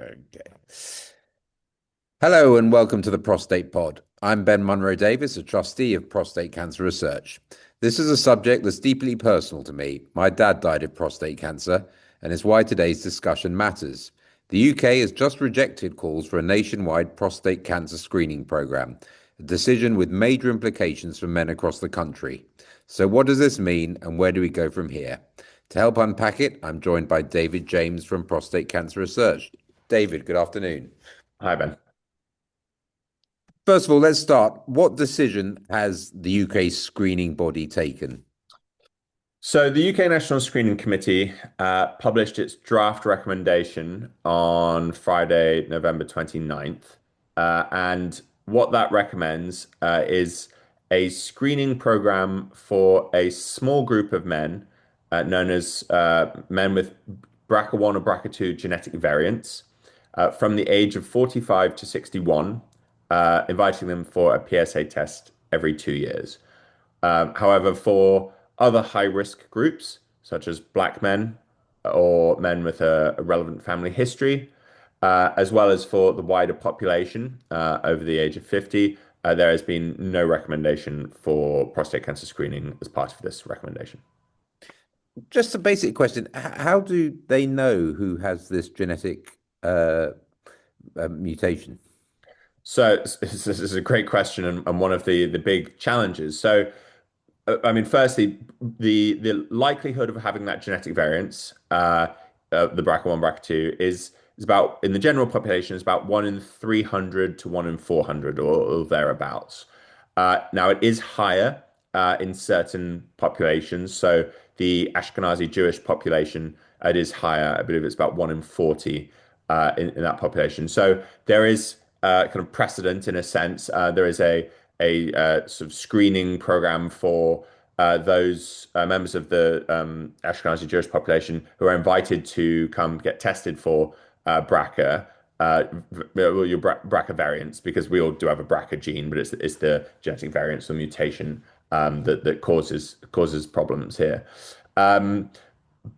Okay. Hello and welcome to the Prostate Pod. I'm Ben Monro-Davies, a trustee of prostate cancer research. This is a subject that's deeply personal to me. My dad died of prostate cancer, and it's why today's discussion matters. The UK has just rejected calls for a nationwide prostate cancer screening program, a decision with major implications for men across the country. So, what does this mean, and where do we go from here? To help unpack it, I'm joined by David James from Prostate Cancer Research. David, good afternoon. Hi, Ben. First of all, let's start. What decision has the UK screening body taken? So, the UK National Screening Committee published its draft recommendation on Friday, November 29th. And what that recommends is a screening program for a small group of men, known as men with BRCA1 or BRCA2 genetic variants, from the age of 45 to 61, inviting them for a PSA test every 2 years. However, for other high-risk groups, such as black men or men with a relevant family history, as well as for the wider population over the age of 50, there has been no recommendation for prostate cancer screening as part of this recommendation. Just a basic question. How do they know who has this genetic mutation? So this is a great question and one of the big challenges. So I mean, firstly, the likelihood of having that genetic variance, the BRCA1, BRCA2, is about in the general population is about 1 in 300 to 1 in 400 or thereabouts. Now it is higher in certain populations. So the Ashkenazi Jewish population, it is higher. I believe it's about 1 in 40 in that population. So there is kind of precedent in a sense. There is a sort of screening program for those members of the Ashkenazi Jewish population who are invited to come get tested for BRCA, your BRCA variants, because we all do have a BRCA gene, but it's the genetic variants or mutation that causes problems here. Um,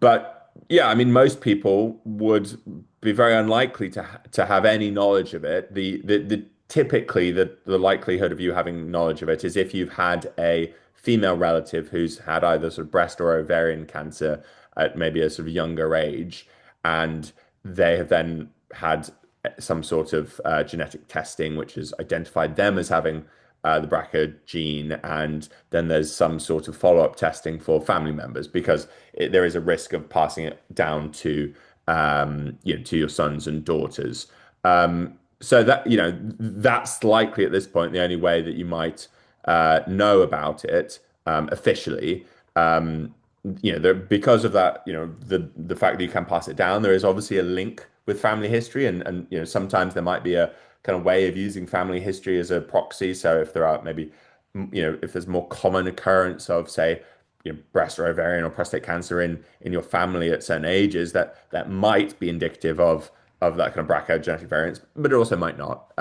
but yeah, I mean, most people would be very unlikely to have any knowledge of it. The typically the likelihood of you having knowledge of it is if you've had a female relative who's had either sort of breast or ovarian cancer at maybe a sort of younger age, and they have then had some sort of genetic testing which has identified them as having the BRCA gene, and then there's some sort of follow-up testing for family members because there is a risk of passing it down to to your sons and daughters. So that that's likely at this point the only way that you might know about it officially. Because of that, the fact that you can pass it down, there is obviously a link with family history, and sometimes there might be a kind of way of using family history as a proxy. So if there are maybe, if there's more common occurrence of, say, breast or ovarian or prostate cancer in your family at certain ages, that might be indicative of that kind of BRCA genetic variants, but it also might not.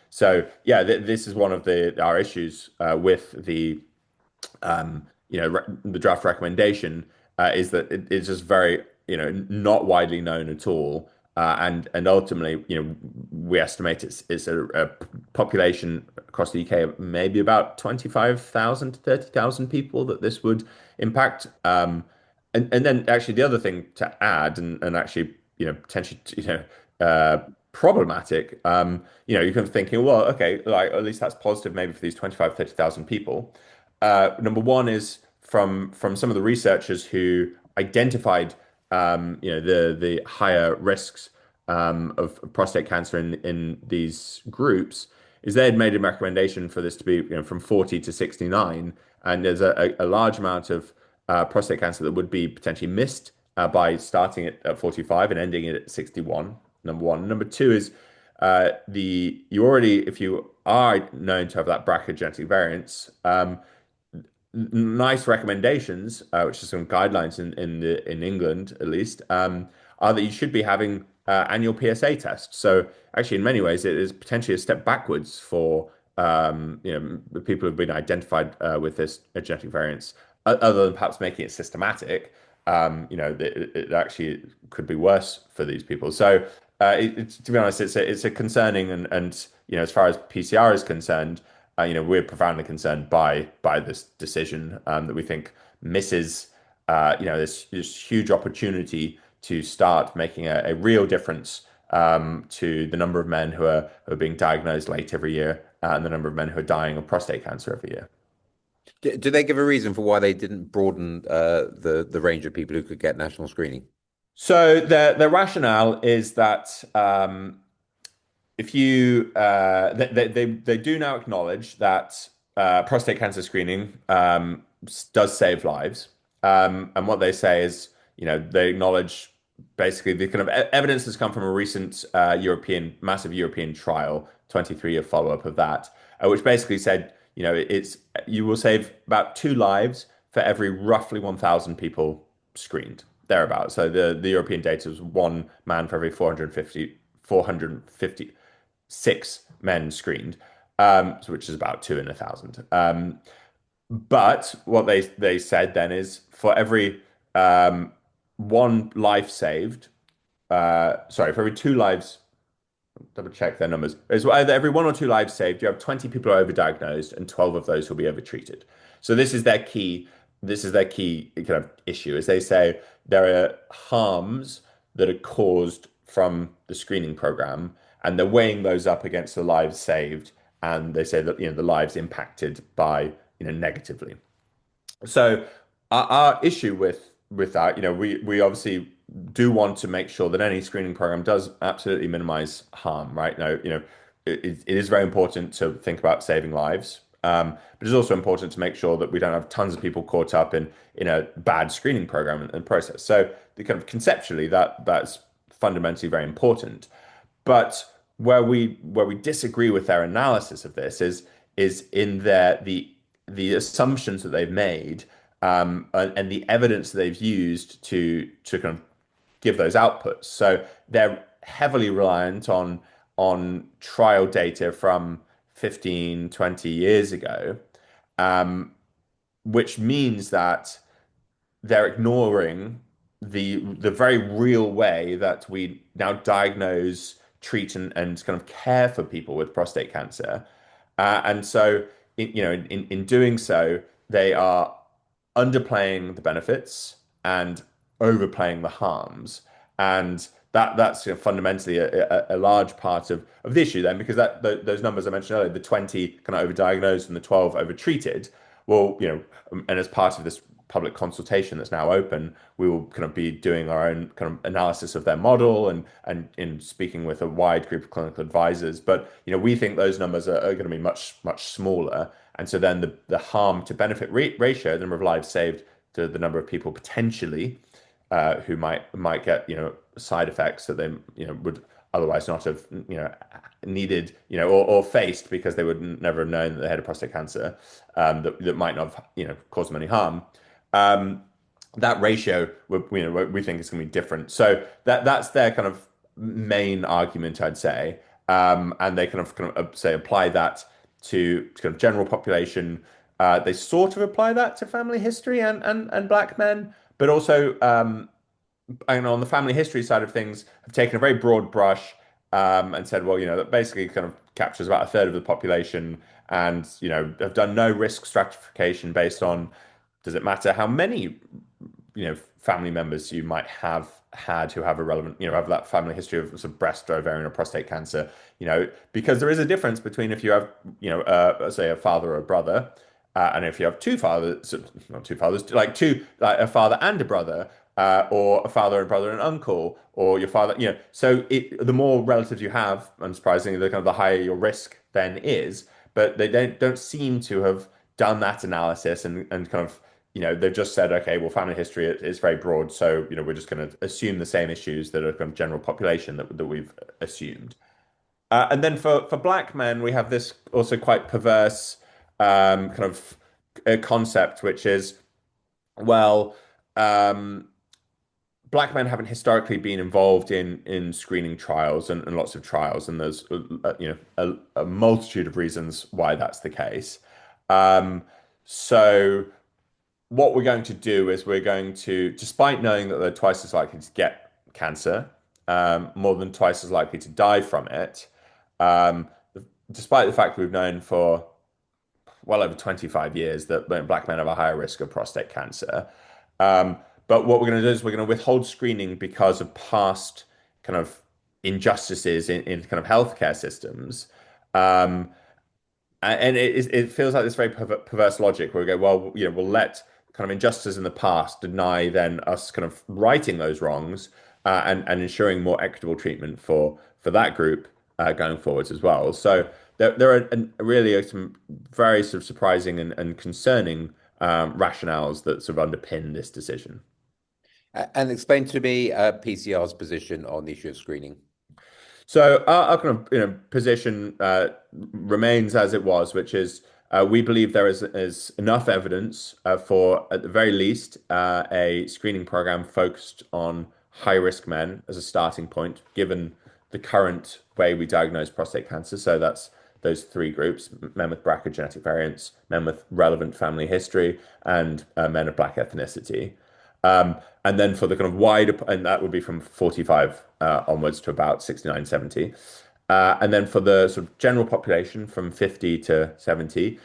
So yeah, this is one of our issues with the draft recommendation is that it's just very, not widely known at all. And ultimately, we estimate it's a population across the UK of maybe about 25,000 to 30,000 people that this would impact. And then actually the other thing to add and actually, potentially, problematic, you're kind of thinking, well, okay, like at least that's positive maybe for these 25, 30,000 people. Number one is from some of the researchers who identified the higher risks of prostate cancer in these groups is they had made a recommendation for this to be from 40 to 69, and there's a large amount of prostate cancer that would be potentially missed by starting it at 45 and ending it at 61. Number one. Number two is if you are known to have that BRCA genetic variance, nice recommendations, which are some guidelines in England at least, are that you should be having annual PSA tests. So actually, in many ways, it is potentially a step backwards for the people who've been identified with this genetic variance, other than perhaps making it systematic. It actually could be worse for these people. So To be honest, it's a concerning and as far as PCR is concerned, we're profoundly concerned by this decision that we think misses this huge opportunity to start making a real difference to the number of men who are being diagnosed late every year and the number of men who are dying of prostate cancer every year. Do they give a reason for why they didn't broaden the range of people who could get national screening? So the rationale is that if you they do now acknowledge that prostate cancer screening does save lives, and what they say is, they acknowledge basically the kind of evidence that's come from a recent massive European trial, 23-year follow-up of that, which basically said, it's you will save about two lives for every roughly 1,000 people screened, thereabouts. So the European data was one man for every 456 men screened, which is about two in 1,000. But what they said then is for every one life saved, for every two lives, double check their numbers. It's either every one or two lives saved, you have 20 people who are overdiagnosed and 12 of those will be overtreated. So this is their key. This is their key kind of issue, is they say there are harms that are caused from the screening program, and they're weighing those up against the lives saved, and they say that the lives impacted by negatively. So our issue with that, we obviously do want to make sure that any screening program does absolutely minimize harm, right? No, it is very important to think about saving lives, but it's also important to make sure that we don't have tons of people caught up in a bad screening program and process. So the kind of conceptually that's fundamentally very important. But where we disagree with their analysis of this is in the assumptions that they've made, and the evidence that they've used to kind of give those outputs. So they're heavily reliant on trial data from 15, 20 years ago, which means that they're ignoring the very real way that we now diagnose, treat, and kind of care for people with prostate cancer. And so, in doing so, they are underplaying the benefits and overplaying the harms. And that's fundamentally a large part of the issue then, because those numbers I mentioned earlier, the 20 kind of overdiagnosed and the 12 overtreated, well, and as part of this public consultation that's now open, we will kind of be doing our own kind of analysis of their model and in speaking with a wide group of clinical advisors. But we think those numbers are going to be much smaller, and so then the harm to benefit ratio, the number of lives saved to the number of people potentially who might get side effects that they would otherwise not have needed or faced because they would never have known that they had a prostate cancer, that might not have caused them any harm. That ratio we think is going to be different. So that's their kind of main argument, I'd say. And they kind of say apply that to kind of general population. They sort of apply that to family history and black men, but also and on the family history side of things, have taken a very broad brush, and said, well, that basically kind of captures about a third of the population, and have done no risk stratification based on, does it matter how many family members you might have had who have a relevant, have that family history of sort of breast, ovarian, or prostate cancer, because there is a difference between if you have, let's say a father or a brother, and if you have two fathers, not two fathers, like a father and a brother, or a father and brother and uncle, or your father, so the more relatives you have, unsurprisingly, the kind of the higher your risk then is. But they don't seem to have done that analysis and kind of, they've just said, okay, well, family history is very broad, so we're just going to assume the same issues that are kind of general population that we've assumed. And then for black men, we have this also quite perverse kind of concept, which is, well, black men haven't historically been involved in screening trials and lots of trials, and there's a multitude of reasons why that's the case. So what we're going to do is we're going to, despite knowing that they're twice as likely to get cancer, more than twice as likely to die from it, um, despite the fact that we've known for well over 25 years that black men have a higher risk of prostate cancer. Um, but what we're going to do is we're going to withhold screening because of past kind of injustices in kind of healthcare systems. Um, and it feels like this very perverse logic where we go, well, we'll let kind of injustices in the past deny then us kind of righting those wrongs and ensuring more equitable treatment for that group going forwards as well. So there are really some very sort of surprising and concerning rationales that sort of underpin this decision. And explain to me PCR's position on the issue of screening. So our kind of position remains as it was, which is we believe there is enough evidence for at the very least a screening program focused on high risk men as a starting point, given the current way we diagnose prostate cancer. So that's those three groups: men with BRCA genetic variants, men with relevant family history, and men of black ethnicity. And then for the kind of wider, and that would be from 45 onwards to about 69, 70. And then for the sort of general population from 50 to 70,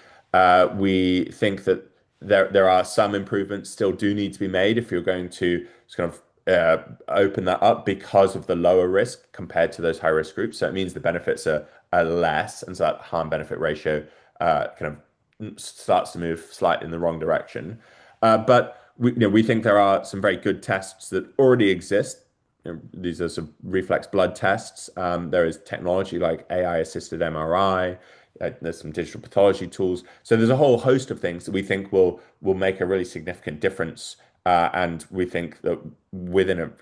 we think that there are some improvements still do need to be made if you're going to kind of open that up because of the lower risk compared to those high risk groups. So it means the benefits are less, and so that harm benefit ratio kind of starts to move slightly in the wrong direction. But we think there are some very good tests that already exist. These are some reflex blood tests. There is technology like AI-assisted MRI. There's some digital pathology tools. So there's a whole host of things that we think will make a really significant difference. And we think that within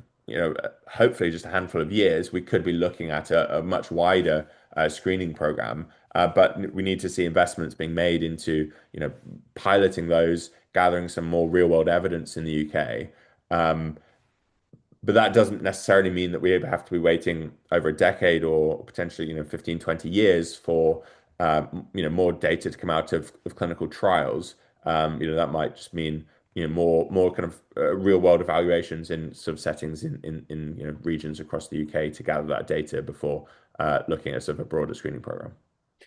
hopefully just a handful of years, we could be looking at a much wider screening program. But we need to see investments being made into, piloting those, gathering some more real world evidence in the UK. But that doesn't necessarily mean that we have to be waiting over a decade or potentially, 15, 20 years for, more data to come out of clinical trials. That might just mean, more kind of real world evaluations in sort of settings in regions across the UK to gather that data before looking at sort of a broader screening program.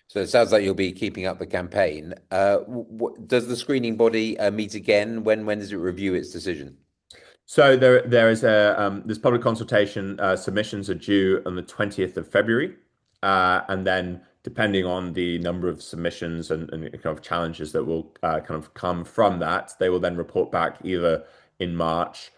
So it sounds like you'll be keeping up the campaign. Does the screening body meet again? When does it review its decision? So there's public consultation. Submissions are due on the 20th of February, and then depending on the number of submissions and kind of challenges that will kind of come from that, they will then report back either in March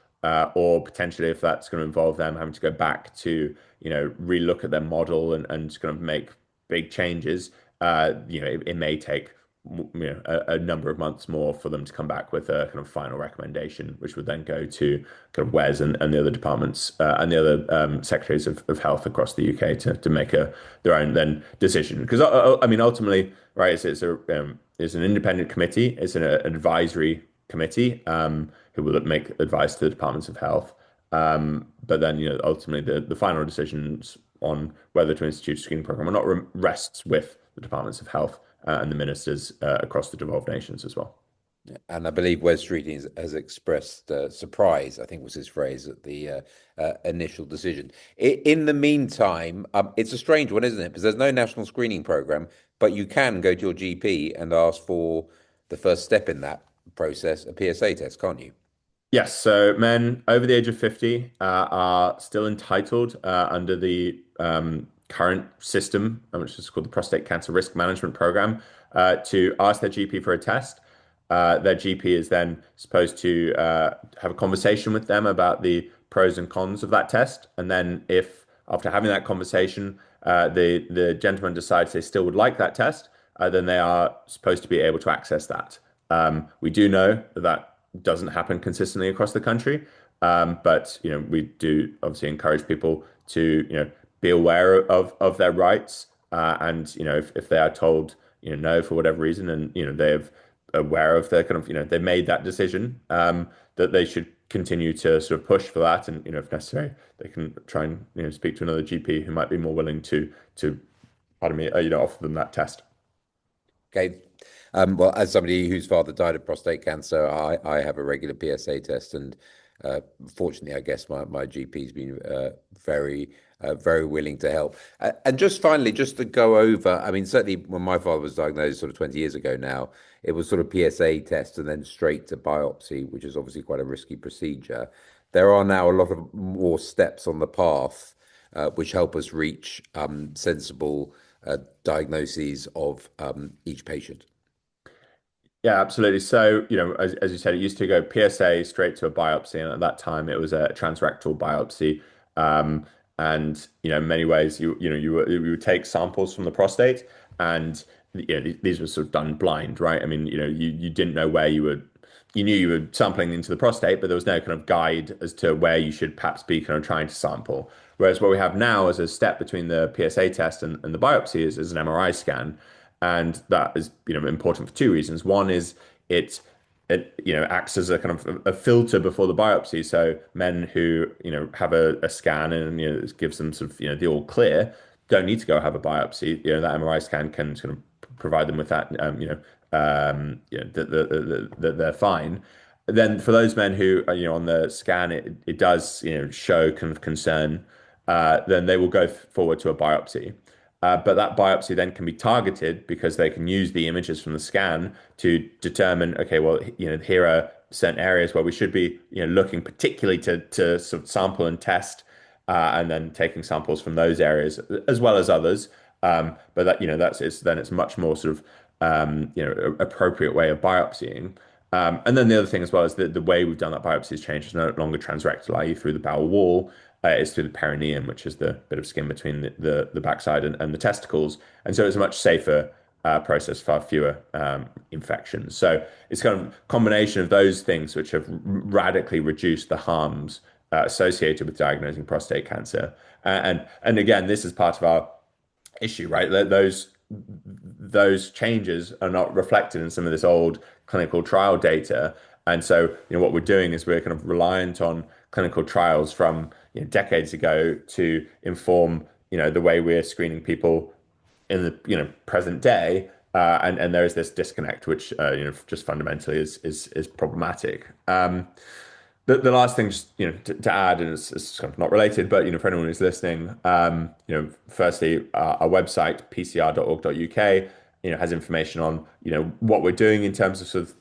or potentially if that's going to involve them having to go back to relook at their model and kind of make big changes. It may take a number of months more for them to come back with a kind of final recommendation, which would then go to kind of Wes and the other departments and the other secretaries of health across the UK to make their own then decision. Because I mean, ultimately, right, it's an independent committee, it's an advisory committee who will make advice to the departments of health. But then, ultimately, the final decisions on whether to institute a screening program or not rests with the departments of health and the ministers across the devolved nations as well. And I believe Wes Streeting has expressed surprise, I think was his phrase, at the initial decision. In the meantime, it's a strange one, isn't it? Because there's no national screening program, but you can go to your GP and ask for the first step in that process, a PSA test, can't you? Yes, so men over the age of 50 are still entitled under the current system, which is called the Prostate Cancer Risk Management Program, to ask their GP for a test. Their GP is then supposed to have a conversation with them about the pros and cons of that test. And then if after having that conversation, the gentleman decides they still would like that test, then they are supposed to be able to access that. We do know that that doesn't happen consistently across the country. But we do obviously encourage people to be aware of their rights. And if they are told no for whatever reason, and they're aware of their kind of they made that decision, that they should continue to sort of push for that. And if necessary, they can try and speak to another GP who might be more willing to pardon me, offer them that test. Okay. Well, as somebody whose father died of prostate cancer, I have a regular PSA test, and Fortunately, I guess my GP's been very willing to help. And just finally, just to go over, I mean, certainly when my father was diagnosed sort of 20 years ago now, it was sort of PSA test and then straight to biopsy, which is obviously quite a risky procedure. There are now a lot of more steps on the path, which help us reach sensible diagnoses of each patient. Yeah, absolutely. So, as you said, it used to go PSA straight to a biopsy, and at that time it was a transrectal biopsy. Um, and in many ways, you would take samples from the prostate, and these were sort of done blind, right? I mean, you didn't know where you knew you were sampling into the prostate, but there was no kind of guide as to where you should perhaps be kind of trying to sample. Whereas what we have now as a step between the PSA test and the biopsy is an MRI scan. And that is, important for two reasons. One is it acts as a kind of a filter before the biopsy. So men who have a scan and it gives them sort of the all clear don't need to go have a biopsy. That MRI scan can sort of provide them with that that they're fine. Then for those men who are, on the scan it does show kind of concern, then they will go forward to a biopsy. But that biopsy then can be targeted because they can use the images from the scan to determine, okay, well, here are certain areas where we should be, looking particularly to sort of sample and test, and then taking samples from those areas as well as others. But then it's much more sort of, appropriate way of biopsying. And then the other thing as well is that the way we've done that biopsy has changed. It's no longer transrectal, i.e. through the bowel wall. It's through the perineum, which is the bit of skin between the backside and the testicles. And so it's a much safer process, far fewer infections. So it's kind of a combination of those things which have radically reduced the harms associated with diagnosing prostate cancer. And again, this is part of our issue, right? Those changes are not reflected in some of this old clinical trial data. And so, what we're doing is we're kind of reliant on clinical trials from decades ago to inform the way we're screening people in the present day. And there is this disconnect, which just fundamentally is problematic. The last thing, just to add, and it's kind of not related, but for anyone who's listening, firstly, our website pcr.org.uk, has information on what we're doing in terms of sort of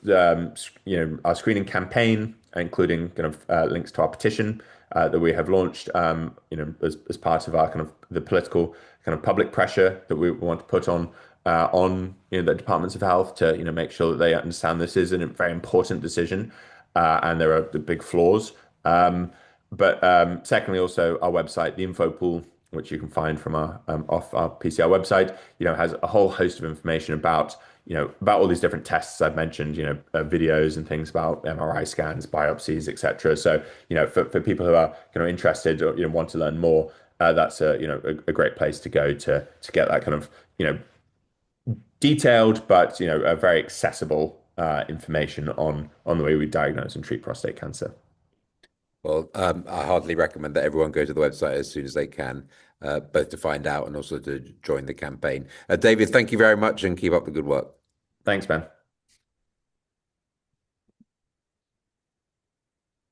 our screening campaign, including kind of links to our petition that we have launched, as part of our kind of the political kind of public pressure that we want to put on the departments of health to make sure that they understand this is a very important decision, and there are the big flaws. But secondly, also our website, the info pool, which you can find from our off our PCR website, has a whole host of information about all these different tests I've mentioned, videos and things about MRI scans, biopsies, etc. So for people who are kind of interested or want to learn more, that's a great place to go to get that kind of detailed but a very accessible information on the way we diagnose and treat prostate cancer. Well, I heartily recommend that everyone go to the website as soon as they can, both to find out and also to join the campaign. David, thank you very much and keep up the good work. Thanks, Ben.